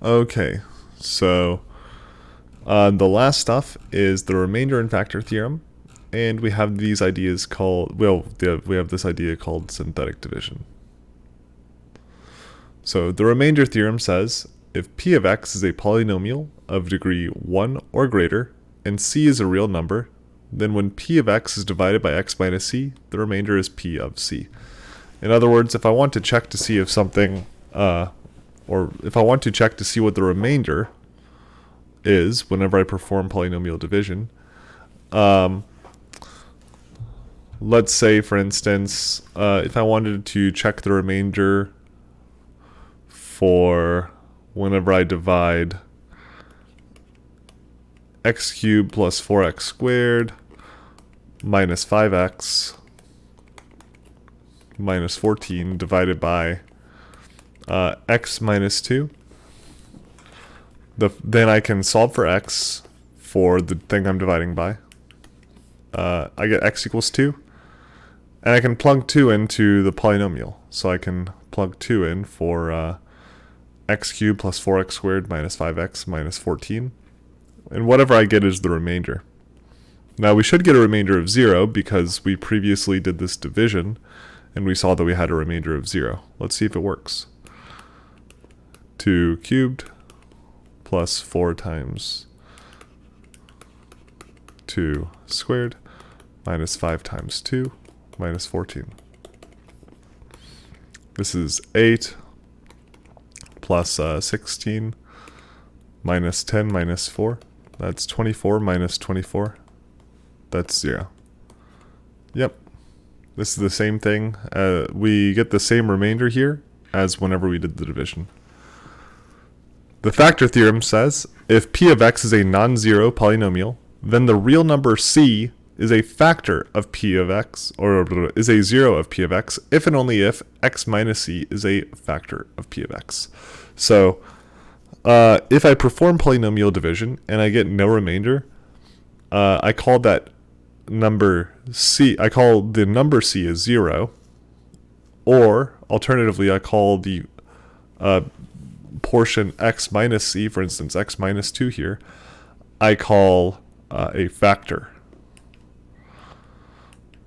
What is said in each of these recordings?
Okay, so the last stuff is the remainder and factor theorem, and we have these ideas called, we have this idea called synthetic division. So the remainder theorem says if p of x is a polynomial of degree 1 or greater, and c is a real number, then when p of x is divided by x minus c, the remainder is p of c. In other words, if I want to check to see if something, or if I want to check to see what the remainder is whenever I perform polynomial division, let's say, for instance, if I wanted to check the remainder for whenever I divide x cubed plus 4x squared minus 5x minus 14 divided by x minus 2, then I can solve for x for the thing I'm dividing by. I get x equals 2, and I can plug 2 into the polynomial. So I can plug 2 in for x cubed plus 4x squared minus 5x minus 14. And whatever I get is the remainder. Now we should get a remainder of 0 because we previously did this division and we saw that we had a remainder of 0. Let's see if it works. 2 cubed plus 4 times 2 squared minus 5 times 2 minus 14. This is 8 plus 16 minus 10 minus 4. That's 24 minus 24. That's 0. Yep. This is the same thing. We get the same remainder here as whenever we did the division. The factor theorem says if p of x is a non-zero polynomial, then the real number c is a factor of p of x, or is a 0 of p of x, if and only if x minus c is a factor of p of x. So if I perform polynomial division and I get no remainder, I call that number c, I call the number c as 0, or alternatively I call the portion x minus c, for instance x minus 2 here, I call a factor.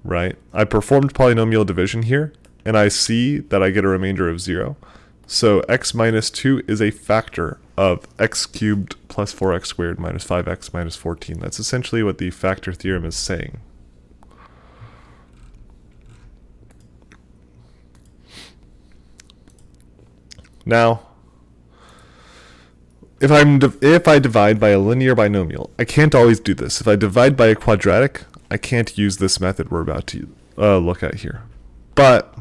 Right? I performed polynomial division here, and I see that I get a remainder of 0. So x minus 2 is a factor of x cubed plus 4x squared minus 5x minus 14. That's essentially what the factor theorem is saying. Now, if I divide by a linear binomial, I can't always do this. If I divide by a quadratic, I can't use this method we're about to look at here. But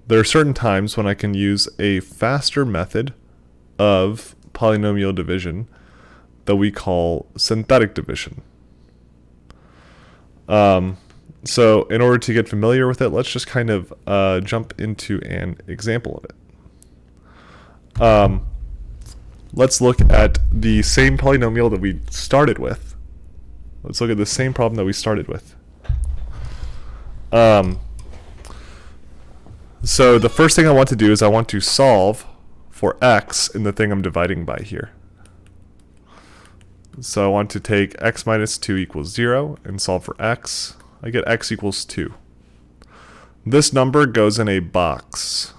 there are certain times when I can use a faster method of polynomial division that we call synthetic division. So in order to get familiar with it, let's just kind of jump into an example of it. Let's look at the same polynomial that we started with. Let's look at the same problem that we started with. So the first thing I want to do is I want to solve for x in the thing I'm dividing by here. So I want to take x minus 2 equals 0 and solve for x. I get x equals 2. This number goes in a box.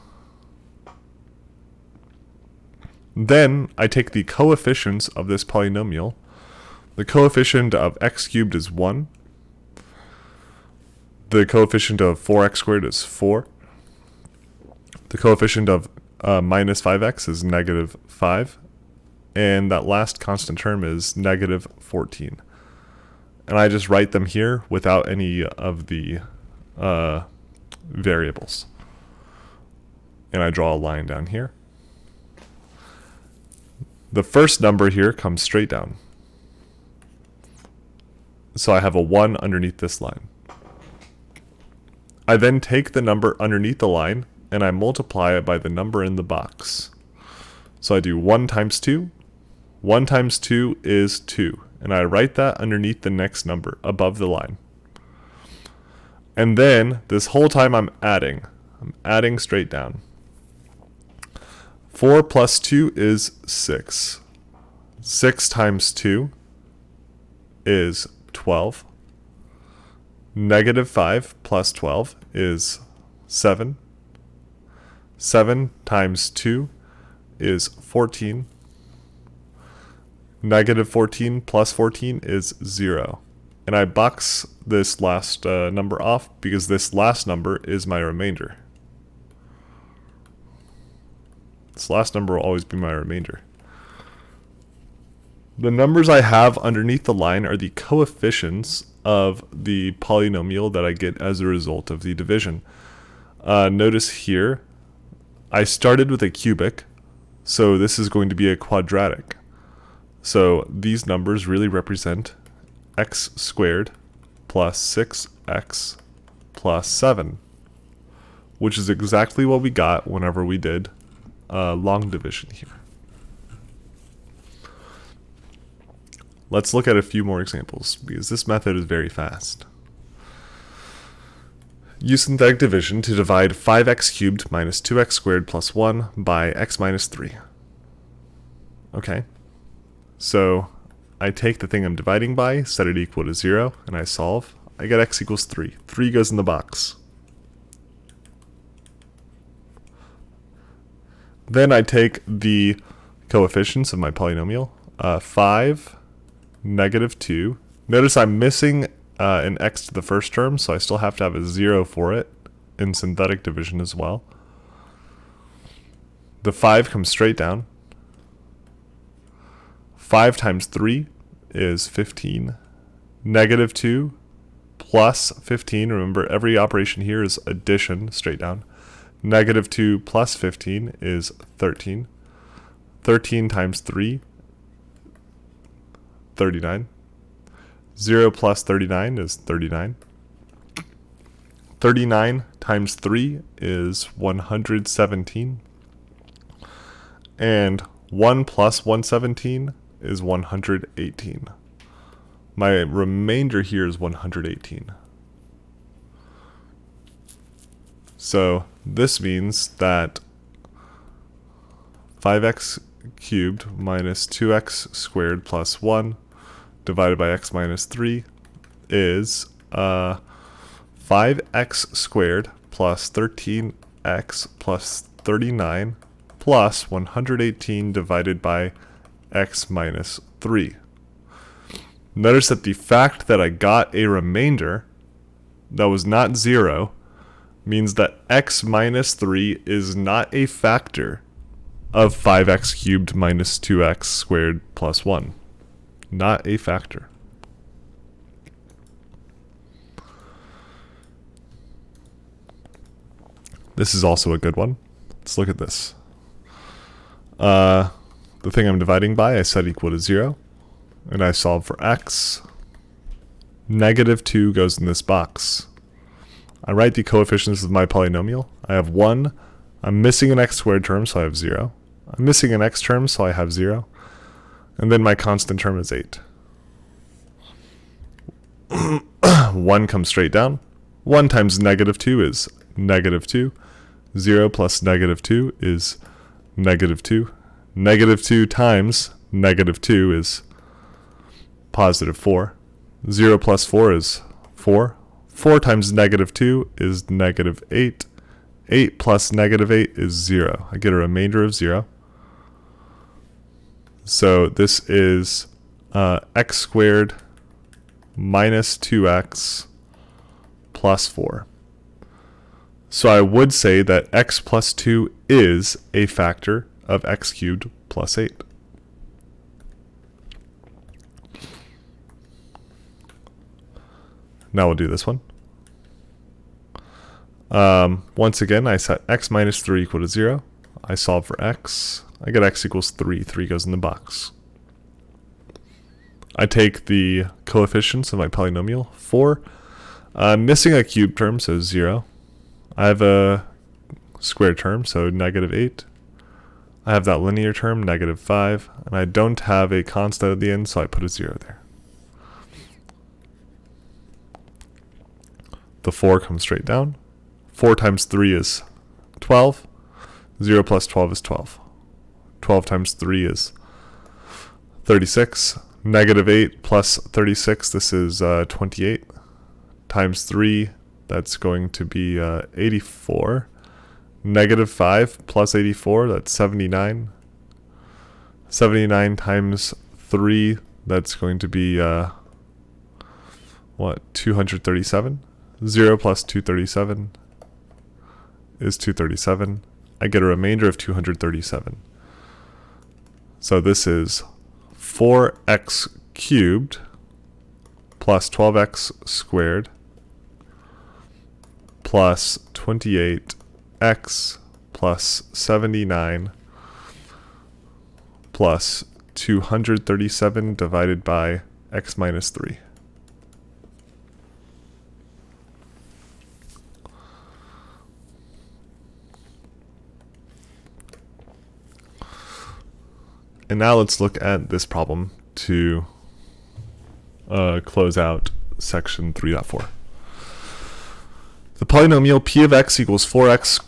Then I take the coefficients of this polynomial. The coefficient of x cubed is 1. The coefficient of 4x squared is 4. The coefficient of minus 5x is negative 5. And that last constant term is negative 14. And I just write them here without any of the variables. And I draw a line down here. The first number here comes straight down. So I have a 1 underneath this line. I then take the number underneath the line and I multiply it by the number in the box. So I do 1 times 2. 1 times 2 is 2. And I write that underneath the next number above the line. And then this whole time I'm adding straight down. 4 plus 2 is 6. 6 times 2 is 12. Negative 5 plus 12 is 7. 7 times 2 is 14. Negative 14 plus 14 is 0. And I box this last number off because this last number is my remainder. This last number will always be my remainder. The numbers I have underneath the line are the coefficients of the polynomial that I get as a result of the division. Notice here, I started with a cubic, so this is going to be a quadratic. So these numbers really represent x squared plus 6x plus 7, which is exactly what we got whenever we did long division here. Let's look at a few more examples, because this method is very fast. Use synthetic division to divide 5x cubed minus 2x squared plus 1 by x minus 3. Okay, so I take the thing I'm dividing by, set it equal to 0, and I solve. I get x equals 3. 3 goes in the box. Then I take the coefficients of my polynomial, 5, negative 2. Notice I'm missing an x to the first term, so I still have to have a 0 for it in synthetic division as well. The 5 comes straight down. 5 times 3 is 15. Negative 2 plus 15. Remember, every operation here is addition, straight down. Negative 2 plus 15 is 13. 13 times 3, 39. 0 plus 39 is 39. 39 times 3 is 117. And 1 plus 117 is 118. My remainder here is 118. So this means that 5x cubed minus 2x squared plus 1 divided by x minus 3 is 5x squared plus 13x plus 39 plus 118 divided by x minus 3. Notice that the fact that I got a remainder that was not 0 means that x minus 3 is not a factor of 5x cubed minus 2x squared plus 1. Not a factor. This is also a good one. Let's look at this. The thing I'm dividing by, I set equal to 0, and I solve for x. Negative 2 goes in this box. I write the coefficients of my polynomial. I have 1. I'm missing an x squared term, so I have 0. I'm missing an x term, so I have 0. And then my constant term is 8. 1 comes straight down. 1 times negative 2 is negative 2. 0 plus negative 2 is negative 2. Negative 2 times negative 2 is positive 4. 0 plus 4 is 4. 4 times negative 2 is negative 8. 8 plus negative 8 is 0. I get a remainder of 0. So this is x squared minus 2x plus 4. So I would say that x plus 2 is a factor of x cubed plus 8. Now we'll do this one. Once again, I set x minus 3 equal to 0. I solve for x. I get x equals 3. 3 goes in the box. I take the coefficients of my polynomial. 4. I'm missing a cube term, so 0. I have a square term, so negative 8. I have that linear term, negative 5. And I don't have a constant at the end, so I put a 0 there. The 4 comes straight down. 4 times 3 is 12. 0 plus 12 is 12. 12 times 3 is 36. Negative 8 plus 36, this is 28. Times 3, that's going to be 84. Negative 5 plus 84, that's 79. 79 times 3, that's going to be, 237? 0 plus 237 is 237. I get a remainder of 237. So this is 4x cubed plus 12x squared plus 28x plus 79 plus 237 divided by x minus 3. And now let's look at this problem to close out section 3.4. The polynomial p of x equals 4x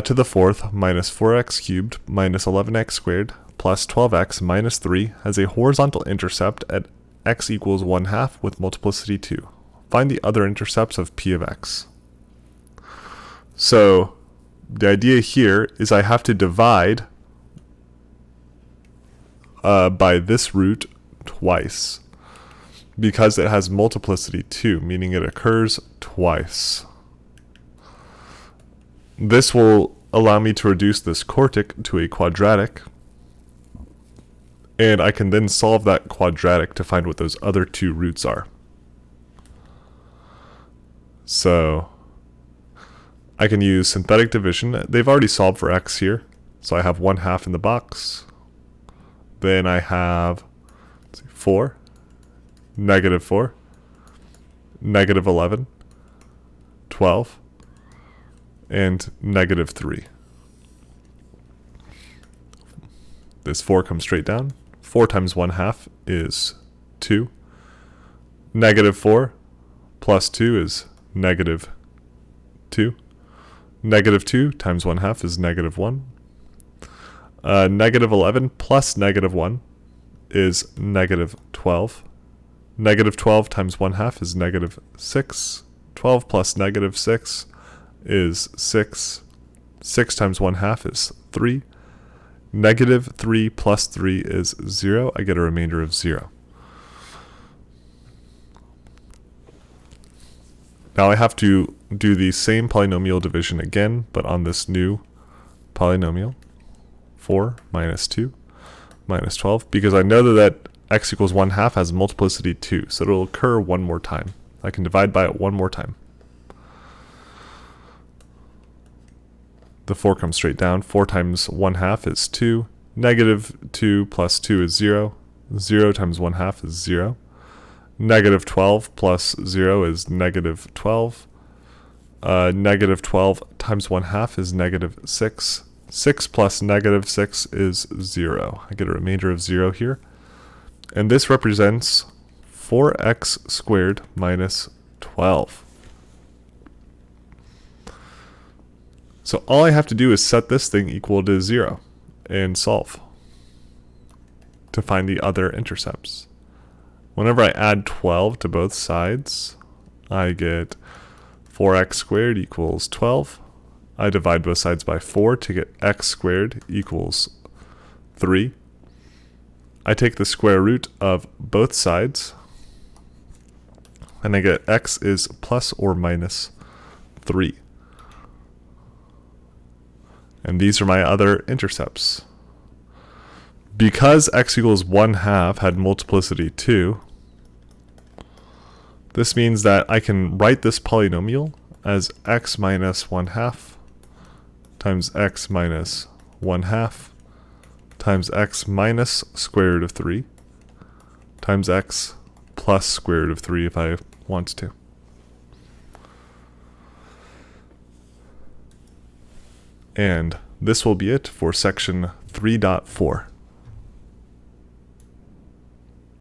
to the fourth minus 4x cubed minus 11x squared plus 12x minus 3 has a horizontal intercept at x equals 1/2 with multiplicity 2. Find the other intercepts of p of x. So the idea here is I have to divide by this root twice because it has multiplicity 2, meaning it occurs twice. This will allow me to reduce this quartic to a quadratic, and I can then solve that quadratic to find what those other two roots are. So I can use synthetic division. They've already solved for x here, so I have 1/2 in the box. Then I have 4, negative 4, negative 11, 12, and negative 3. This 4 comes straight down. 4 times 1/2 is 2. Negative 4 plus 2 is negative 2. Negative 2 times 1/2 is negative 1. Negative 11 plus negative 1 is negative 12. Negative 12 times 1/2 is negative 6. 12 plus negative 6 is 6. 6 times 1/2 is 3. Negative 3 plus 3 is 0. I get a remainder of 0. Now I have to do the same polynomial division again, but on this new polynomial. 4 minus 2 minus 12, because I know that x equals 1/2 has multiplicity 2, so it'll occur one more time. I can divide by it one more time. The 4 comes straight down. 4 times 1/2 is 2. Negative 2 plus 2 is 0. 0 times 1/2 is 0. Negative 12 plus 0 is negative 12. Negative 12 times 1/2 is negative 6. 6 plus negative 6 is 0. I get a remainder of 0 here. And this represents 4x squared minus 12. So all I have to do is set this thing equal to 0 and solve to find the other intercepts. Whenever I add 12 to both sides, I get 4x squared equals 12. I divide both sides by 4 to get x squared equals 3. I take the square root of both sides, and I get x is plus or minus 3. And these are my other intercepts. Because x equals 1/2 had multiplicity 2, this means that I can write this polynomial as x minus 1/2 times x minus 1/2 times x minus square root of 3 times x plus square root of 3 if I want to. And this will be it for section 3.4.